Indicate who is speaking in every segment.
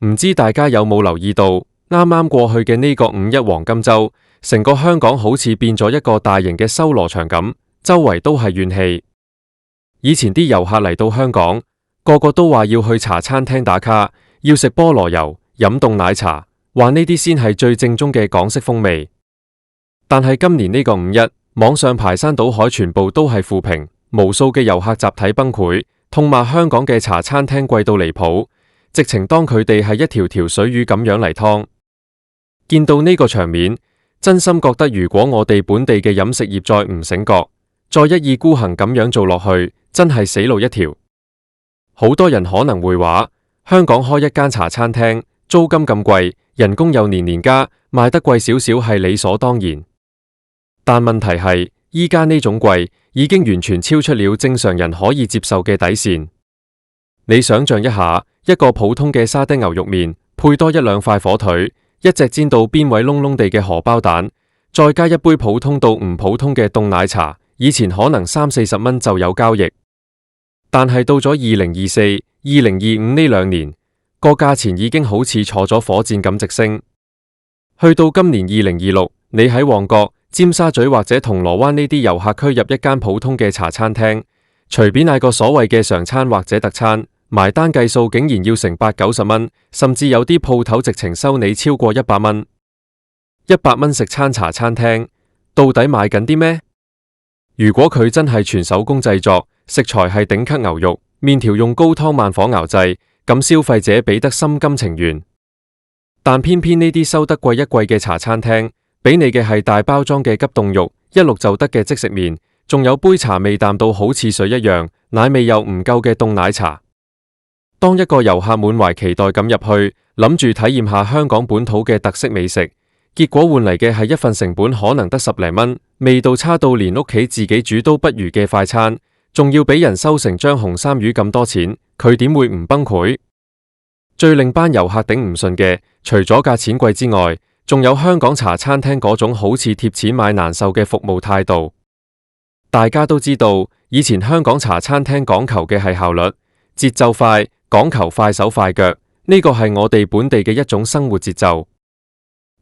Speaker 1: 唔知大家有冇留意到，啱啱過去嘅呢個五一黃金週，成個香港好似變咗一個大型嘅修羅場咁，周圍都係怨氣。以前啲遊客嚟到香港，個個都話要去茶餐廳打卡，要食菠蘿油、飲凍奶茶，話呢啲先係最正宗嘅港式風味。但係今年呢個五一，網上排山倒海全部都係負評，無數嘅遊客集體崩潰，痛罵香港嘅茶餐廳貴到離譜，直情當佢哋係一條條水魚咁樣嚟劏。見到呢個場面，真心覺得如果我哋本地嘅飲食業再唔醒覺，再一意孤行咁樣做落去，真係死路一條。好多人可能會話，香港開一間茶餐廳，租金咁貴，人工又年年加，賣得貴少少係理所當然。但問題係，依家呢種貴已經完全超出了正常人可以接受嘅底線。你想象一下，一個普通嘅沙丁牛肉麵，配多一兩塊火腿，一隻煎到邊位窿窿地嘅荷包蛋，再加一杯普通到唔普通嘅凍奶茶，以前可能30-40蚊就有交易。但係到咗2024、2025呢2年，個價錢已經好似坐咗火箭咁直升。去到今年2026，你喺旺角、尖沙咀或者銅鑼灣呢啲遊客區入一間普通嘅茶餐廳，隨便嗌個所謂嘅常餐或者特餐，埋單計數竟然要成80-90蚊，甚至有啲鋪頭直情收你超過100蚊。100蚊食餐茶餐廳，到底買緊啲咩？如果佢真係全手工製作，食材係頂級牛肉，麵條用高湯慢火熬製，咁消費者俾得心甘情願。但偏偏呢啲收得貴一貴嘅茶餐廳，俾你嘅係大包裝嘅急凍肉，一淥就得嘅即食麵，仲有杯茶味淡到好似水一樣，奶味又唔夠嘅凍奶茶。當一個遊客滿懷期待咁入去，諗住體驗下香港本土嘅特色美食，結果換嚟嘅係一份成本可能得10零蚊，味道差到連屋企自己煮都不如嘅快餐，仲要俾人收成張紅衫魚咁多錢，佢點會唔崩潰？最令班遊客頂唔順嘅，除咗價錢貴之外，仲有香港茶餐廳嗰種好似貼錢買難受嘅服務態度。大家都知道，以前香港茶餐廳講求嘅係效率、節奏快，講求快手快腳，呢個係我哋本地嘅一種生活節奏。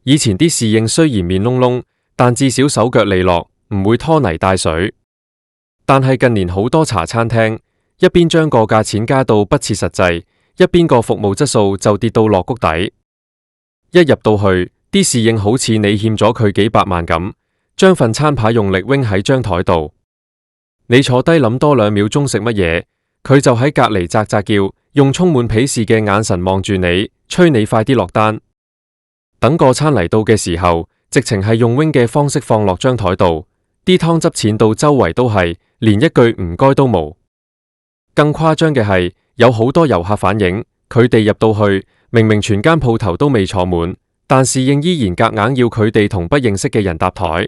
Speaker 1: 以前啲侍應雖然面窿窿，但至少手腳利落，唔會拖泥帶水。但係近年好多茶餐廳，一邊將個價錢加到不切實際，一邊個服務質素就跌到落谷底。一入到去，啲侍應好似你欠咗佢幾百萬咁，將份餐牌用力揈喺張台度。你坐低諗多2秒鐘食乜嘢，佢就喺隔籬喳喳叫，用充滿鄙視嘅眼神望住你，催你快啲落單。等個餐嚟到嘅時候，直情係用揈嘅方式放落張台度，啲湯汁濺到周圍都係，連一句唔該都冇。更誇張嘅係，有好多遊客反映，佢哋入到去，明明全間鋪頭都未坐滿，但侍應依然夾硬要佢哋同不認識嘅人搭台。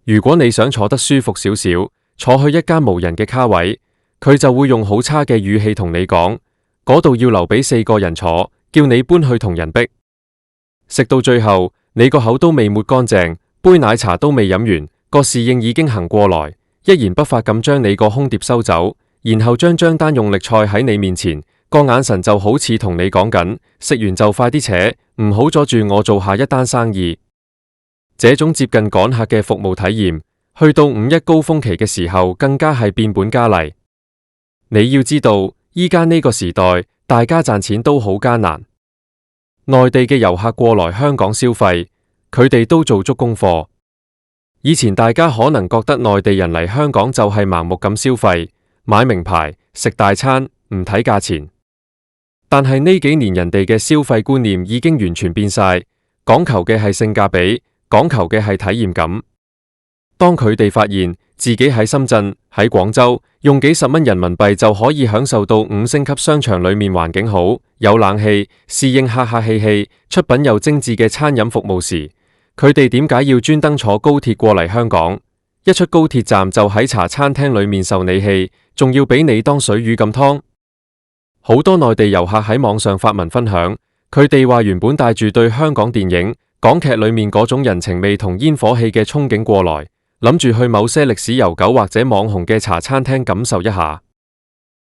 Speaker 1: 如果你想坐得舒服少少，坐去一間無人嘅卡位，佢就會用好差嘅語氣同你講，嗰度要留俾4個人坐，叫你搬去同人逼。食到最後，你個口都未抹乾淨，杯奶茶都未飲完，個侍應已經行過來，一言不發咁將你個空碟收走，然後將張單用力塞喺你面前，個眼神就好似同你講緊，食完就快啲扯，唔好阻住我做下一單生意。這種接近趕客嘅服務體驗，去到五一高峰期嘅時候，更加係變本加厲。你要知道，依家呢個時代，大家賺錢都好艱難。內地嘅遊客過來香港消費，佢哋都做足功課。以前大家可能覺得內地人嚟香港就係盲目咁消費，買名牌、食大餐，唔睇價錢。但係呢幾年人哋嘅消費觀念已經完全變晒，講求嘅係性價比，講求嘅係體驗感。當佢哋發現自己喺深圳、喺廣州用幾十蚊人民幣就可以享受到5星級商場裏面環境好、有冷氣、侍應客客氣氣、出品又精緻嘅餐飲服務時，佢哋點解要專登坐高鐵過嚟香港？一出高鐵站就喺茶餐廳裏面受你氣，仲要俾你當水魚咁湯。好多內地遊客喺網上發文分享，佢哋話原本帶住對香港電影、港劇裏面嗰種人情味同煙火氣嘅憧憬過來，諗住去某些歷史悠久或者網紅嘅茶餐廳感受一下，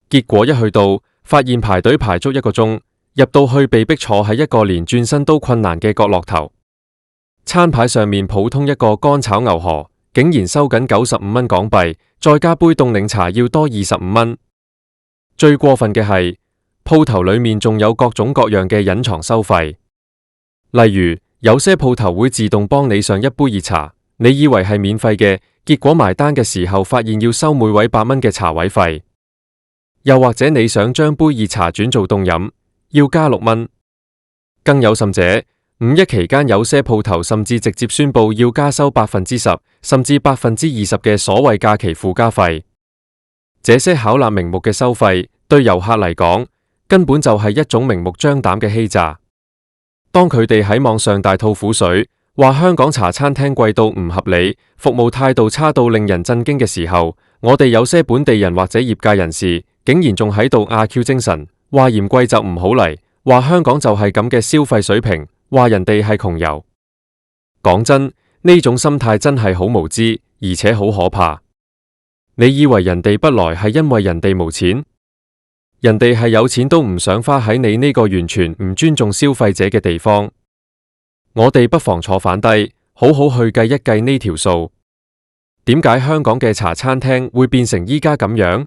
Speaker 1: 結果一去到，發現排隊排足1個鐘，入到去被逼坐喺一個連轉身都困難嘅角落頭。餐牌上面普通一個乾炒牛河，竟然收緊95蚊港幣，再加杯凍檸茶要多25蚊。最過分嘅係，鋪頭裏面仲有各種各樣嘅隱藏收費，例如有些鋪頭會自動幫你上一杯熱茶，你以為係免費嘅，結果埋單嘅時候發現要收每位8蚊嘅茶位費。又或者你想將杯熱茶轉做凍飲，要加6蚊。更有甚者，五一期間有些鋪頭甚至直接宣布要加收10%甚至20%嘅所謂假期附加費。這些巧立名目嘅收費，對遊客嚟講，根本就係一種明目張膽嘅欺詐。當佢哋喺網上大吐苦水，話香港茶餐廳貴到唔合理，服務態度差到令人震驚嘅時候，我哋有些本地人或者業界人士，竟然仲喺度阿 Q 精神，話嫌貴就唔好嚟，話香港就係咁嘅消費水平，話人哋係窮遊。講真，呢種心態真係好無知，而且好可怕。你以為人哋不來係因為人哋無錢？人哋係有錢都唔想花喺你呢個完全唔尊重消費者嘅地方。我哋不妨坐反低，好好去計一計呢條數。點解香港嘅茶餐廳會變成依家咁樣？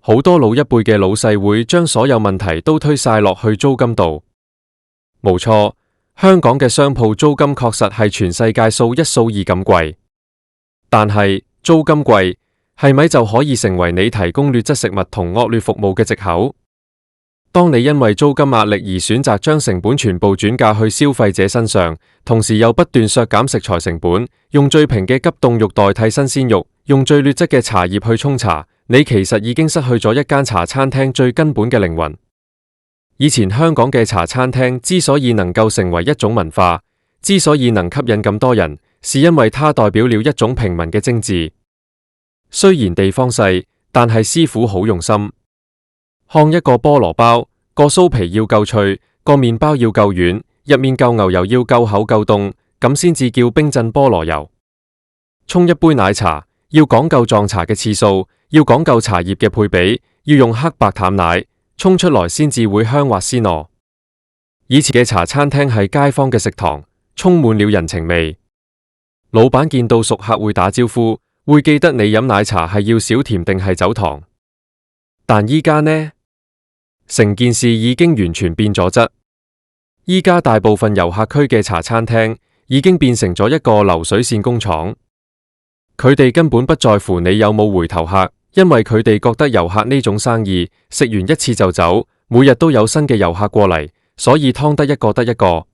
Speaker 1: 好多老一輩嘅老細會將所有問題都推晒落去租金度。冇錯，香港嘅商鋪租金確實係全世界數一數二咁貴。但係租金貴，係咪就可以成為你提供劣質食物同惡劣服務嘅藉口？當你因為租金壓力而選擇將成本全部轉嫁去消費者身上，同時又不斷削減食材成本，用最平嘅急凍肉代替新鮮肉，用最劣質嘅茶葉去沖茶，你其實已經失去咗一間茶餐廳最根本嘅靈魂。以前香港嘅茶餐廳之所以能夠成為一種文化，之所以能吸引咁多人，是因為它代表了一種平民嘅精緻。雖然地方細，但係師傅好用心。看一個菠蘿包，個酥皮要夠脆，個麵包要夠軟，入面夠牛油要夠厚夠凍，咁先至叫冰鎮菠蘿油。沖一杯奶茶要講究撞茶嘅次數，要講究茶葉嘅配比，要用黑白淡奶，沖出來先至會香滑鮮糯。以前嘅茶餐廳係街坊嘅食堂，充滿了人情味。老闆見到熟客會打招呼，會記得你飲奶茶係要少甜定係走糖。但依家呢？成件事已經完全變咗質。依家大部分遊客區嘅茶餐廳已經變成咗一個流水線工廠，佢哋根本不在乎你有冇回頭客，因為佢哋覺得遊客呢種生意食完一次就走，每日都有新嘅遊客過嚟，所以劏得一個得一個。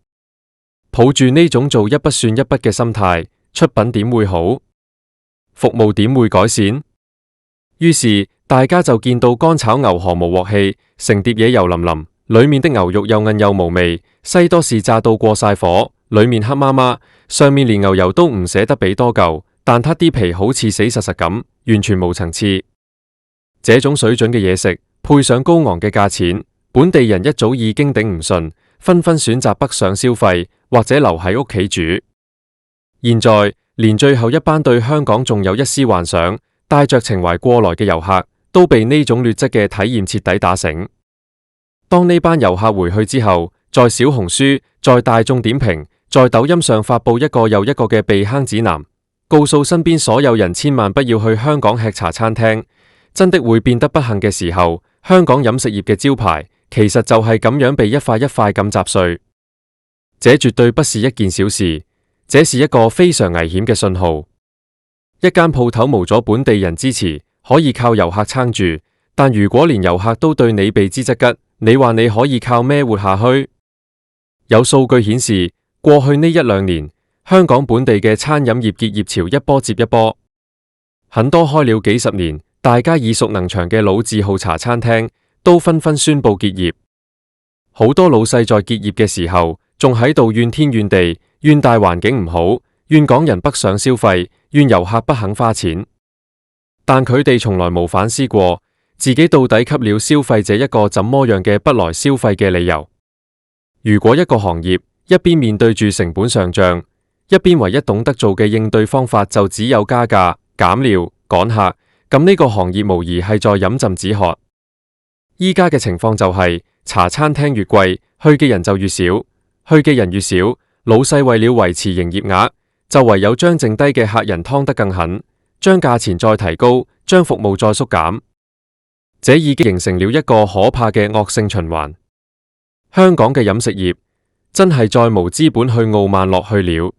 Speaker 1: 抱住呢種做一筆算一筆嘅心態，出品點會好？服務點會改善？於是大家就見到乾炒牛河無鑊氣，成碟嘢油淋淋，裏面的牛肉又韌又無味；西多士炸到過晒火，裏面黑麻麻，上面連牛油都唔捨得俾多嚿，但撻啲皮好似死實實咁，完全無層次。這種水準嘅嘢食，配上高昂嘅價錢，本地人一早已經頂唔順，紛紛選擇北上消費，或者留喺屋企煮。現在連最後一班對香港仲有一絲幻想，帶着情懷過來嘅遊客，都被呢種劣質嘅體驗徹底打醒。當呢班遊客回去之後，在小紅書、在大眾點評、在抖音上發佈一個又一個嘅避坑指南，告訴身邊所有人千萬不要去香港吃茶餐廳，真的會變得不幸嘅時候，香港飲食業嘅招牌其實就係咁樣被一塊一塊咁砸碎。這絕對不是一件小事，這是一個非常危險嘅信號。一間鋪頭無咗本地人支持，可以靠遊客撐住，但如果連遊客都對你避之則吉，你話你可以靠咩活下去？有數據顯示，過去呢一兩年，香港本地嘅餐飲業結業潮一波接一波，很多開了幾十年、大家耳熟能詳嘅老字號茶餐廳都紛紛宣布結業。好多老細在結業嘅時候，仲喺度怨天怨地，怨大環境唔好，怨港人北上消費，怨遊客不肯花錢。但佢哋從來冇反思過，自己到底給了消費者一個怎麼樣嘅不來消費嘅理由。如果一個行業一邊面對住成本上漲，一邊唯一懂得做嘅應對方法就只有加價、減料、趕客，咁呢個行業無疑係在飲鴆止渴。依家嘅情況就係茶餐廳越貴，去嘅人就越少，去嘅人越少，老細為了維持營業額，就唯有將剩低嘅客人劏得更狠，將價錢再提高，將服務再縮減，這已經形成了一個可怕嘅惡性循環。香港嘅飲食業真係再無資本去傲慢落去了。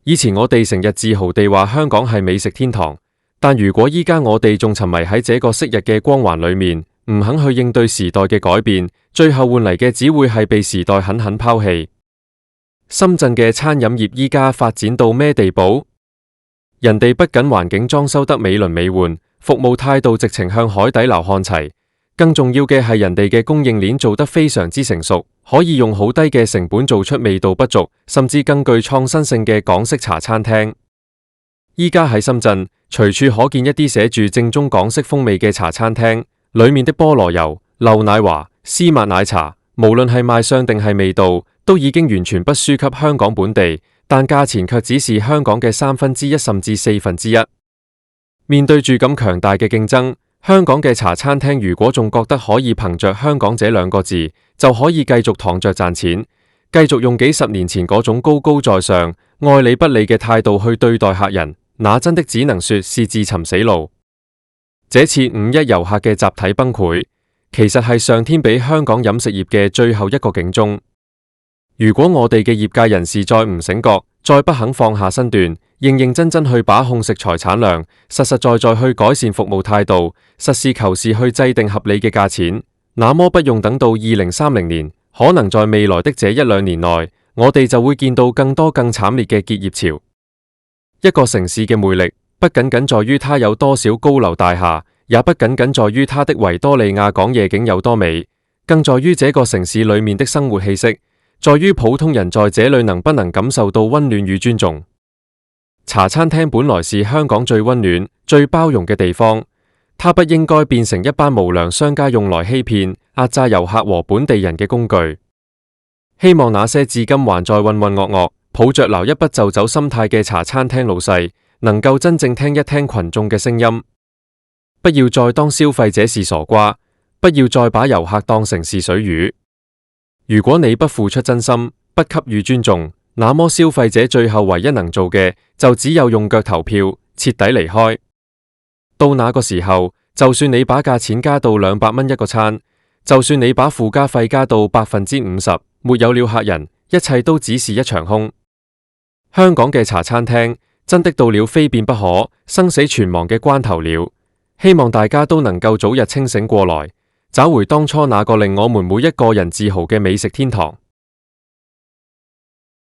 Speaker 1: 以前我哋成日自豪地話香港係美食天堂，但如果依家我哋仲沉迷喺這個昔日嘅光環裏面，唔肯去應對時代嘅改變，最後換嚟嘅只會係被時代狠狠拋棄。深圳嘅餐飲業依家發展到咩地步？人哋不僅環境裝修得美輪美奐，服務態度直情向海底撈看齊，更重要嘅係人哋嘅供應鏈做得非常之成熟，可以用好低嘅成本做出味道不俗，甚至更具創新性嘅港式茶餐廳。依家喺深圳，隨處可見一啲寫住正宗港式風味嘅茶餐廳，裏面的菠蘿油、漏奶華、絲襪奶茶，無論係賣相定係味道，都已經完全不輸給香港本地，但價錢卻只是香港嘅1/3甚至1/4。面對住咁強大嘅競爭，香港嘅茶餐廳如果仲覺得可以憑着香港這2個字，就可以繼續躺着賺錢，繼續用幾十年前嗰種高高在上、愛理不理嘅態度去對待客人，那真的只能說是自尋死路。這次5·1遊客嘅集體崩潰，其實係上天俾香港飲食業嘅最後一個警鐘。如果我哋嘅業界人士再唔醒覺，再不肯放下身段，認認真真去把控食材產量，實實在在去改善服務態度，實事求是去制定合理嘅價錢，那麼不用等到2030年，可能在未來的這1-2年內，我哋就會見到更多更慘烈嘅結業潮。一個城市嘅魅力，不僅僅在於它有多少高樓大廈，也不僅僅在於它的維多利亞港夜景有多美，更在於這個城市裏面的生活氣息，在於普通人在這裏能不能感受到溫暖與尊重。茶餐廳本來是香港最溫暖、最包容嘅地方，它不應該變成一班無良商家用來欺騙、壓榨遊客和本地人嘅工具。希望那些至今還在渾渾噩噩、抱着撈一筆就走心態嘅茶餐廳老細，能夠真正聽一聽群眾嘅聲音，不要再當消費者是傻瓜，不要再把遊客當成是水魚。如果你不付出真心，不給予尊重，那麼消費者最後唯一能做嘅，就只有用腳投票，徹底離開。到那個時候，就算你把價錢加到200蚊一個餐，就算你把附加費加到50%，沒有了客人，一切都只是一場空。香港嘅茶餐廳真的到了非變不可、生死存亡嘅關頭了，希望大家都能夠早日清醒過來，找回當初那個令我們每一個人自豪嘅美食天堂。